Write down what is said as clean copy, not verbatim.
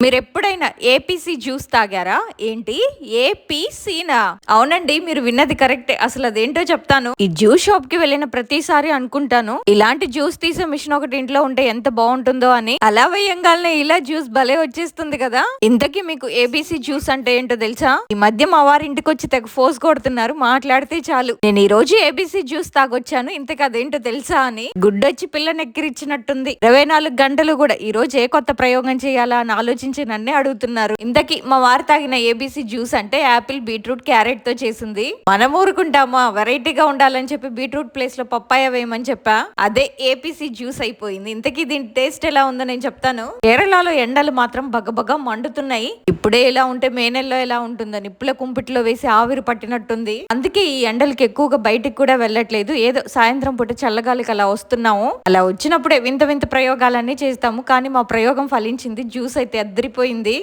మీరెప్పుడైనా APC juice తాగారా? ఏంటి ఏపీసీనా? అవునండి, మీరు విన్నది కరెక్టే. అసలు అదేంటో చెప్తాను. ఈ జ్యూస్ షాప్ కి వెళ్ళిన ప్రతిసారి అనుకుంటాను, ఇలాంటి జ్యూస్ తీసే మిషన్ ఒకటి ఇంట్లో ఉంటే ఎంత బాగుంటుందో అని. అలా వేయంగానే ఇలా జ్యూస్ భలే వచ్చేస్తుంది కదా. ఇంతకీ మీకు ఏబీసీ జ్యూస్ అంటే ఏంటో తెలుసా? ఈ మధ్య మా వారి ఇంటికి వచ్చి తెగ ఫోర్స్ కొడుతున్నారు, మాట్లాడితే చాలు. నేను ఈ రోజు ఏబీసీ జ్యూస్ తాగొచ్చాను, ఇంతకు అదేంటో తెలుసా అని గుడ్డొచ్చి పిల్లని ఎక్కిరిచ్చినట్టుంది. 24 గంటలు కూడా ఈ రోజు ఏ కొత్త ప్రయోగం చేయాలా అని ఆలోచించి నన్నే అడుగుతున్నారు. ఇంతకీ మా వారు తాగిన ఏబీసీ జ్యూస్ అంటే యాపిల్, బీట్రూట్, క్యారెట్ తో చేసింది. మనం ఊరుకుంటామా? వెరైటీగా ఉండాలని చెప్పి బీట్రూట్ ప్లేస్ లో పప్పాయ వేయమని చెప్పా, అదే ఏపీసీ జ్యూస్ అయిపోయింది. ఇంతకీ దీని టేస్ట్ ఎలా ఉందో నేను చెప్తాను. కేరళలో ఎండలు మాత్రం బగబగా మండుతున్నాయి. ఇప్పుడే ఇలా ఉంటే మే నెలలో ఎలా ఉంటుందని నిప్పుల కుంపిట్లో వేసి ఆవిరి పట్టినట్టుంది. అందుకే ఈ ఎండలకి ఎక్కువగా బయటికి కూడా వెళ్ళట్లేదు. ఏదో సాయంత్రం పూట చల్లగాలికి అలా వస్తున్నాము. అలా వచ్చినప్పుడే వింత వింత ప్రయోగాలన్నీ చేస్తాము. కానీ మా ప్రయోగం ఫలించింది. జ్యూస్ అయితే అద్దరిపోయింది.